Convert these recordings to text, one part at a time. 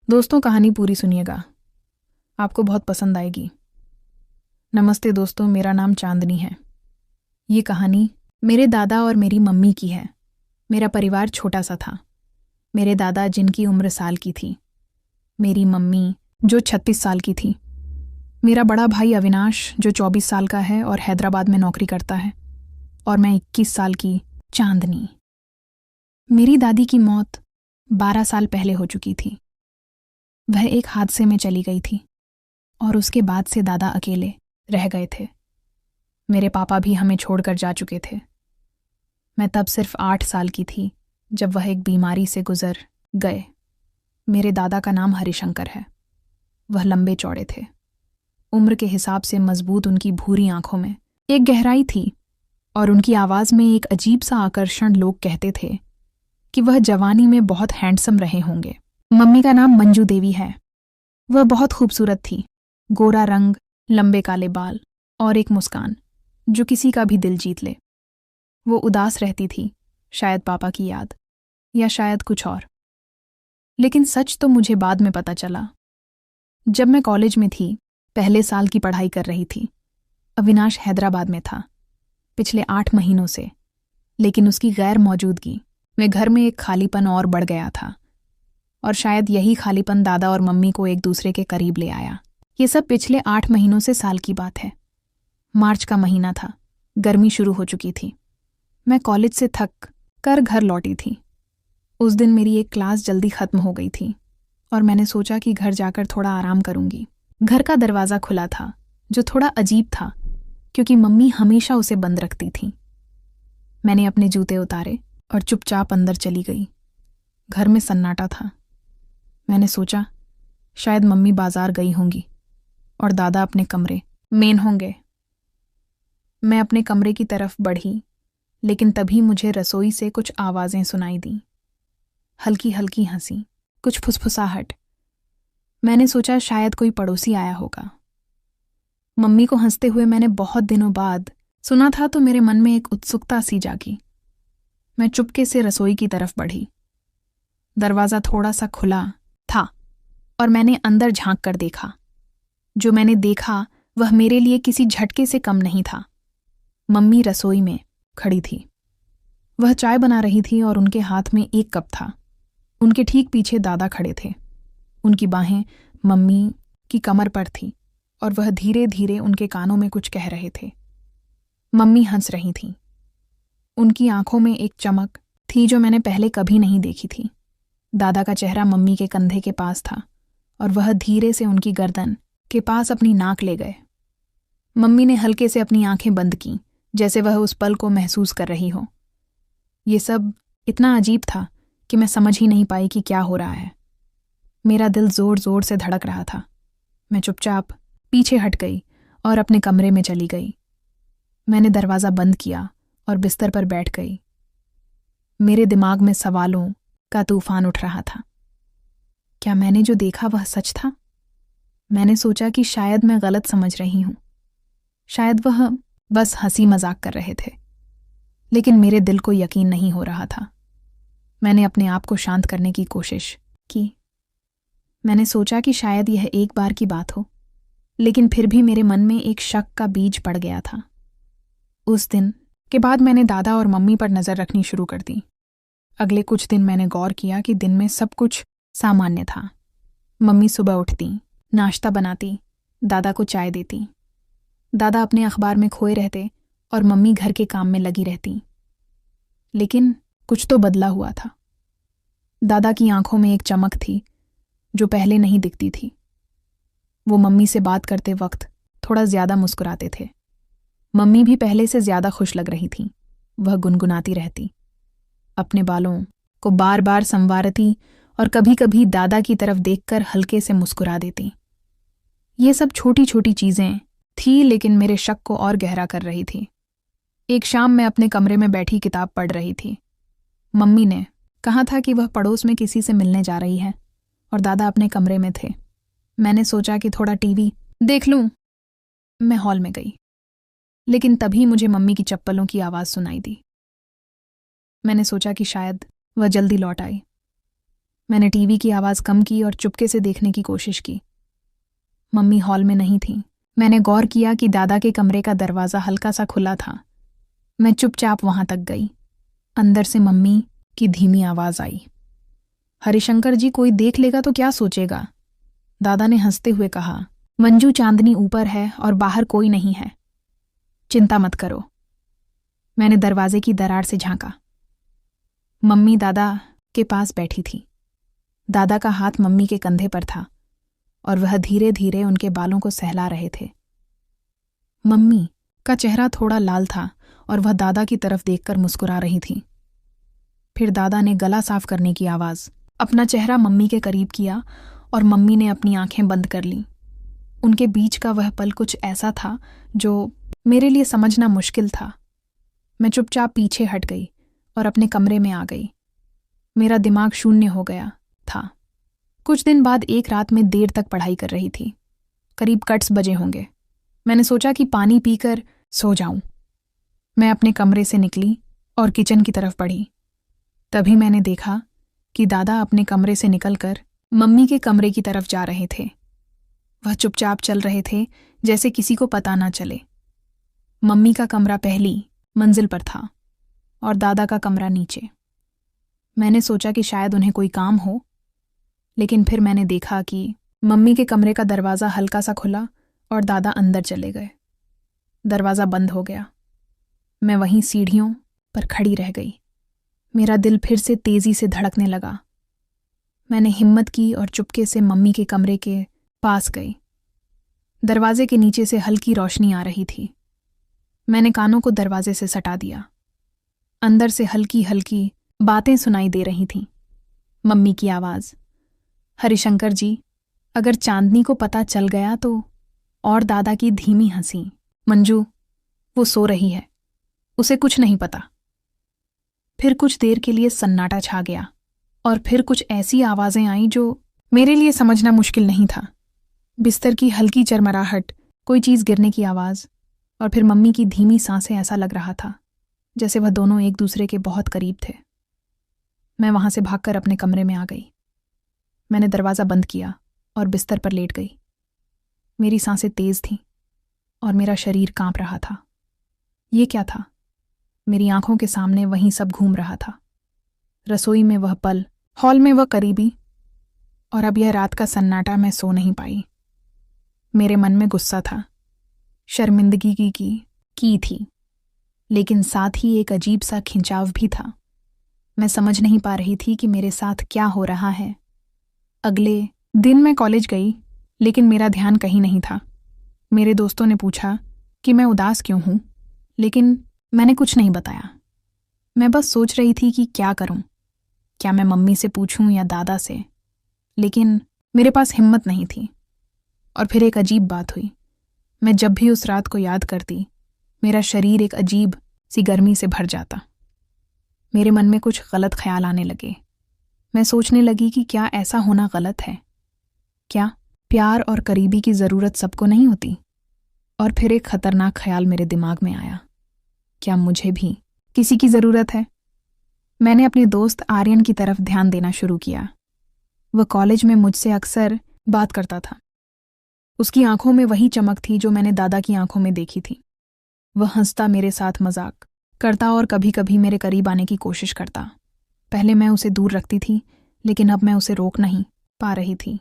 दोस्तों, कहानी पूरी सुनिएगा, आपको बहुत पसंद आएगी। नमस्ते दोस्तों, मेरा नाम चांदनी है। ये कहानी मेरे दादा और मेरी मम्मी की है। मेरा परिवार छोटा सा था। मेरे दादा जिनकी उम्र साल की थी, मेरी मम्मी जो 36 साल की थी, मेरा बड़ा भाई अविनाश जो 24 साल का है और हैदराबाद में नौकरी करता है, और मैं 21 साल की चांदनी। मेरी दादी की मौत 12 साल पहले हो चुकी थी। वह एक हादसे में चली गई थी और उसके बाद से दादा अकेले रह गए थे। मेरे पापा भी हमें छोड़कर जा चुके थे। मैं तब सिर्फ 8 साल की थी जब वह एक बीमारी से गुजर गए। मेरे दादा का नाम हरिशंकर है। वह लंबे चौड़े थे। उम्र के हिसाब से मजबूत उनकी भूरी आंखों में एक गहराई थी और उनकी आवाज़ में एक अजीब सा आकर्षण। लोग कहते थे कि वह जवानी में बहुत हैंडसम रहे होंगे। मम्मी का नाम मंजू देवी है। वह बहुत खूबसूरत थी। गोरा रंग, लंबे काले बाल और एक मुस्कान जो किसी का भी दिल जीत ले। वो उदास रहती थी, शायद पापा की याद या शायद कुछ और। लेकिन सच तो मुझे बाद में पता चला। जब मैं कॉलेज में थी, पहले साल की पढ़ाई कर रही थी, अविनाश हैदराबाद में था पिछले 8 महीनों से। लेकिन उसकी गैर मौजूदगी में घर में एक खालीपन और बढ़ गया था, और शायद यही खालीपन दादा और मम्मी को एक दूसरे के करीब ले आया। ये सब पिछले 8 महीनों से साल की बात है। मार्च का महीना था। गर्मी शुरू हो चुकी थी। मैं कॉलेज से थक कर घर लौटी थी। उस दिन मेरी एक क्लास जल्दी खत्म हो गई थी और मैंने सोचा कि घर जाकर थोड़ा आराम करूंगी। घर का दरवाज़ा खुला था, जो थोड़ा अजीब था क्योंकि मम्मी हमेशा उसे बंद रखती थी। मैंने अपने जूते उतारे और चुपचाप अंदर चली गई। घर में सन्नाटा था। मैंने सोचा शायद मम्मी बाजार गई होंगी और दादा अपने कमरे में होंगे। मैं अपने कमरे की तरफ बढ़ी, लेकिन तभी मुझे रसोई से कुछ आवाज़ें सुनाई दी। हल्की हल्की हंसी, कुछ फुसफुसाहट। मैंने सोचा शायद कोई पड़ोसी आया होगा। मम्मी को हंसते हुए मैंने बहुत दिनों बाद सुना था, तो मेरे मन में एक उत्सुकता सी जागी। मैं चुपके से रसोई की तरफ बढ़ी। दरवाज़ा थोड़ा सा खुला था और मैंने अंदर झांक कर देखा। जो मैंने देखा वह मेरे लिए किसी झटके से कम नहीं था। मम्मी रसोई में खड़ी थी। वह चाय बना रही थी और उनके हाथ में एक कप था। उनके ठीक पीछे दादा खड़े थे। उनकी बाहें मम्मी की कमर पर थी और वह धीरे धीरे उनके कानों में कुछ कह रहे थे। मम्मी हंस रही थीं। उनकी आंखों में एक चमक थी जो मैंने पहले कभी नहीं देखी थी। दादा का चेहरा मम्मी के कंधे के पास था और वह धीरे से उनकी गर्दन के पास अपनी नाक ले गए। मम्मी ने हल्के से अपनी आंखें बंद की, जैसे वह उस पल को महसूस कर रही हो। ये सब इतना अजीब था कि मैं समझ ही नहीं पाई कि क्या हो रहा है। मेरा दिल जोर जोर से धड़क रहा था। मैं चुपचाप पीछे हट गई और अपने कमरे में चली गई। मैंने दरवाज़ा बंद किया और बिस्तर पर बैठ गई। मेरे दिमाग में सवालों का तूफान उठ रहा था। क्या मैंने जो देखा वह सच था? मैंने सोचा कि शायद मैं गलत समझ रही हूं। शायद वह बस हंसी मजाक कर रहे थे। लेकिन मेरे दिल को यकीन नहीं हो रहा था। मैंने अपने आप को शांत करने की कोशिश की। मैंने सोचा कि शायद यह एक बार की बात हो, लेकिन फिर भी मेरे मन में एक शक का बीज पड़ गया था। उस दिन के बाद मैंने दादा और मम्मी पर नज़र रखनी शुरू कर दी। अगले कुछ दिन मैंने गौर किया कि दिन में सब कुछ सामान्य था। मम्मी सुबह उठती, नाश्ता बनाती, दादा को चाय देती। दादा अपने अखबार में खोए रहते और मम्मी घर के काम में लगी रहती। लेकिन कुछ तो बदला हुआ था। दादा की आंखों में एक चमक थी जो पहले नहीं दिखती थी। वो मम्मी से बात करते वक्त थोड़ा ज्यादा मुस्कुराते थे। मम्मी भी पहले से ज्यादा खुश लग रही थी। वह गुनगुनाती रहती, अपने बालों को बार बार संवारती और कभी कभी दादा की तरफ देखकर हल्के से मुस्कुरा देती। ये सब छोटी छोटी चीजें थी, लेकिन मेरे शक को और गहरा कर रही थी। एक शाम मैं अपने कमरे में बैठी किताब पढ़ रही थी। मम्मी ने कहा था कि वह पड़ोस में किसी से मिलने जा रही है और दादा अपने कमरे में थे। मैंने सोचा कि थोड़ा टीवी देख लूं। मैं हॉल में गई, लेकिन तभी मुझे मम्मी की चप्पलों की आवाज़ सुनाई दी। मैंने सोचा कि शायद वह जल्दी लौट आई। मैंने टीवी की आवाज़ कम की और चुपके से देखने की कोशिश की। मम्मी हॉल में नहीं थी। मैंने गौर किया कि दादा के कमरे का दरवाज़ा हल्का सा खुला था। मैं चुपचाप वहां तक गई। अंदर से मम्मी की धीमी आवाज़ आई, हरिशंकर जी, कोई देख लेगा तो क्या सोचेगा? दादा ने हंसते हुए कहा, मंजू, चांदनी ऊपर है और बाहर कोई नहीं है, चिंता मत करो। मैंने दरवाजे की दरार से झांका। मम्मी दादा के पास बैठी थी। दादा का हाथ मम्मी के कंधे पर था और वह धीरे धीरे उनके बालों को सहला रहे थे। मम्मी का चेहरा थोड़ा लाल था और वह दादा की तरफ देखकर मुस्कुरा रही थी। फिर दादा ने गला साफ करने की आवाज़ अपना चेहरा मम्मी के करीब किया और मम्मी ने अपनी आंखें बंद कर लीं। उनके बीच का वह पल कुछ ऐसा था जो मेरे लिए समझना मुश्किल था। मैं चुपचाप पीछे हट गई और अपने कमरे में आ गई। मेरा दिमाग शून्य हो गया था। कुछ दिन बाद एक रात में देर तक पढ़ाई कर रही थी। करीब 10 बजे होंगे। मैंने सोचा कि पानी पीकर सो जाऊं। मैं अपने कमरे से निकली और किचन की तरफ बढ़ी। तभी मैंने देखा कि दादा अपने कमरे से निकलकर मम्मी के कमरे की तरफ जा रहे थे। वह चुपचाप चल रहे थे, जैसे किसी को पता ना चले। मम्मी का कमरा पहली मंजिल पर था और दादा का कमरा नीचे। मैंने सोचा कि शायद उन्हें कोई काम हो, लेकिन फिर मैंने देखा कि मम्मी के कमरे का दरवाज़ा हल्का सा खुला और दादा अंदर चले गए। दरवाज़ा बंद हो गया। मैं वहीं सीढ़ियों पर खड़ी रह गई। मेरा दिल फिर से तेज़ी से धड़कने लगा। मैंने हिम्मत की और चुपके से मम्मी के कमरे के पास गई। दरवाजे के नीचे से हल्की रोशनी आ रही थी। मैंने कानों को दरवाजे से सटा दिया। अंदर से हल्की हल्की बातें सुनाई दे रही थीं। मम्मी की आवाज़, हरिशंकर जी, अगर चांदनी को पता चल गया तो। और दादा की धीमी हंसी, मंजू, वो सो रही है, उसे कुछ नहीं पता। फिर कुछ देर के लिए सन्नाटा छा गया और फिर कुछ ऐसी आवाज़ें आईं जो मेरे लिए समझना मुश्किल नहीं था। बिस्तर की हल्की चरमराहट, कोई चीज़ गिरने की आवाज़ और फिर मम्मी की धीमी सांसें। ऐसा लग रहा था जैसे वह दोनों एक दूसरे के बहुत करीब थे। मैं वहां से भागकर अपने कमरे में आ गई। मैंने दरवाज़ा बंद किया और बिस्तर पर लेट गई। मेरी सांसें तेज़ थीं और मेरा शरीर कांप रहा था। ये क्या था? मेरी आंखों के सामने वहीं सब घूम रहा था। रसोई में वह पल, हॉल में वह करीबी, और अब यह रात का सन्नाटा। मैं सो नहीं पाई। मेरे मन में गुस्सा था, शर्मिंदगी की थी, लेकिन साथ ही एक अजीब सा खिंचाव भी था। मैं समझ नहीं पा रही थी कि मेरे साथ क्या हो रहा है। अगले दिन मैं कॉलेज गई, लेकिन मेरा ध्यान कहीं नहीं था। मेरे दोस्तों ने पूछा कि मैं उदास क्यों हूं, लेकिन मैंने कुछ नहीं बताया। मैं बस सोच रही थी कि क्या करूं। क्या मैं मम्मी से पूछूं या दादा से? लेकिन मेरे पास हिम्मत नहीं थी। और फिर एक अजीब बात हुई। मैं जब भी उस रात को याद करती, मेरा शरीर एक अजीब सी गर्मी से भर जाता। मेरे मन में कुछ गलत ख्याल आने लगे। मैं सोचने लगी कि क्या ऐसा होना गलत है? क्या प्यार और करीबी की ज़रूरत सबको नहीं होती? और फिर एक खतरनाक ख्याल मेरे दिमाग में आया, क्या मुझे भी किसी की ज़रूरत है? मैंने अपने दोस्त आर्यन की तरफ ध्यान देना शुरू किया। वह कॉलेज में मुझसे अक्सर बात करता था। उसकी आंखों में वही चमक थी जो मैंने दादा की आंखों में देखी थी। वह हंसता, मेरे साथ मजाक करता और कभी कभी मेरे करीब आने की कोशिश करता। पहले मैं उसे दूर रखती थी, लेकिन अब मैं उसे रोक नहीं पा रही थी।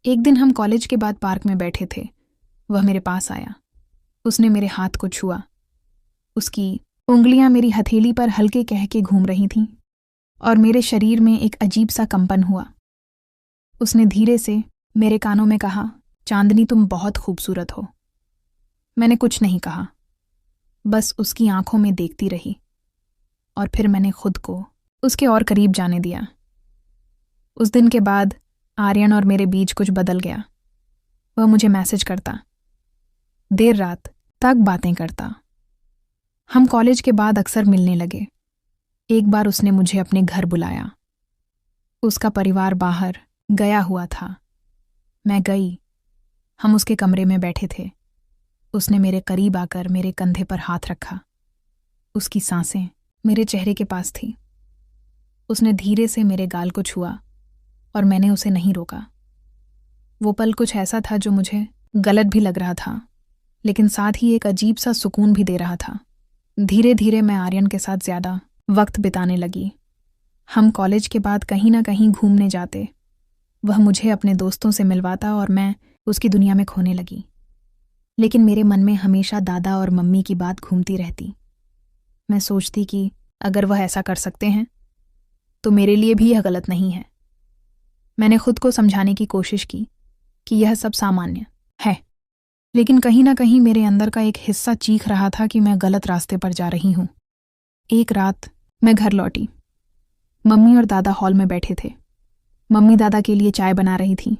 एक दिन हम कॉलेज के बाद पार्क में बैठे थे। वह मेरे पास आया। उसने मेरे हाथ को छुआ। उसकी उंगलियां मेरी हथेली पर हल्के कह के घूम रही थीं और मेरे शरीर में एक अजीब सा कंपन हुआ। उसने धीरे से मेरे कानों में कहा, चांदनी, तुम बहुत खूबसूरत हो। मैंने कुछ नहीं कहा, बस उसकी आंखों में देखती रही और फिर मैंने खुद को उसके और करीब जाने दिया। उस दिन के बाद आर्यन और मेरे बीच कुछ बदल गया। वह मुझे मैसेज करता, देर रात तक बातें करता। हम कॉलेज के बाद अक्सर मिलने लगे। एक बार उसने मुझे अपने घर बुलाया। उसका परिवार बाहर गया हुआ था। मैं गई। हम उसके कमरे में बैठे थे। उसने मेरे करीब आकर मेरे कंधे पर हाथ रखा। उसकी सांसें मेरे चेहरे के पास थी। उसने धीरे से मेरे गाल को छुआ और मैंने उसे नहीं रोका। वो पल कुछ ऐसा था जो मुझे गलत भी लग रहा था, लेकिन साथ ही एक अजीब सा सुकून भी दे रहा था। धीरे धीरे मैं आर्यन के साथ ज़्यादा वक्त बिताने लगी। हम कॉलेज के बाद कहीं ना कहीं घूमने जाते। वह मुझे अपने दोस्तों से मिलवाता और मैं उसकी दुनिया में खोने लगी। लेकिन मेरे मन में हमेशा दादा और मम्मी की बात घूमती रहती। मैं सोचती कि अगर वह ऐसा कर सकते हैं तो मेरे लिए भी यह गलत नहीं है। मैंने खुद को समझाने की कोशिश की कि यह सब सामान्य है, लेकिन कहीं ना कहीं मेरे अंदर का एक हिस्सा चीख रहा था कि मैं गलत रास्ते पर जा रही हूँ। एक रात मैं घर लौटी। मम्मी और दादा हॉल में बैठे थे। मम्मी दादा के लिए चाय बना रही थी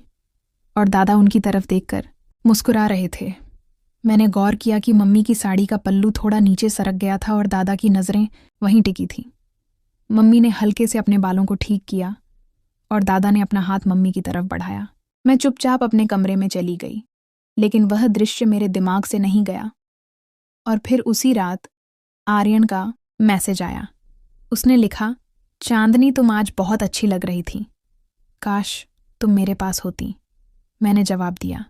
और दादा उनकी तरफ देखकर मुस्कुरा रहे थे। मैंने गौर किया कि मम्मी की साड़ी का पल्लू थोड़ा नीचे सरक गया था और दादा की नज़रें वहीं टिकी थीं। मम्मी ने हल्के से अपने बालों को ठीक किया और दादा ने अपना हाथ मम्मी की तरफ बढ़ाया। मैं चुपचाप अपने कमरे में चली गई, लेकिन वह दृश्य मेरे दिमाग से नहीं गया। और फिर उसी रात आर्यन का मैसेज आया। उसने लिखा, चांदनी तुम आज बहुत अच्छी लग रही थी, काश तुम मेरे पास होती। मैंने जवाब दिया,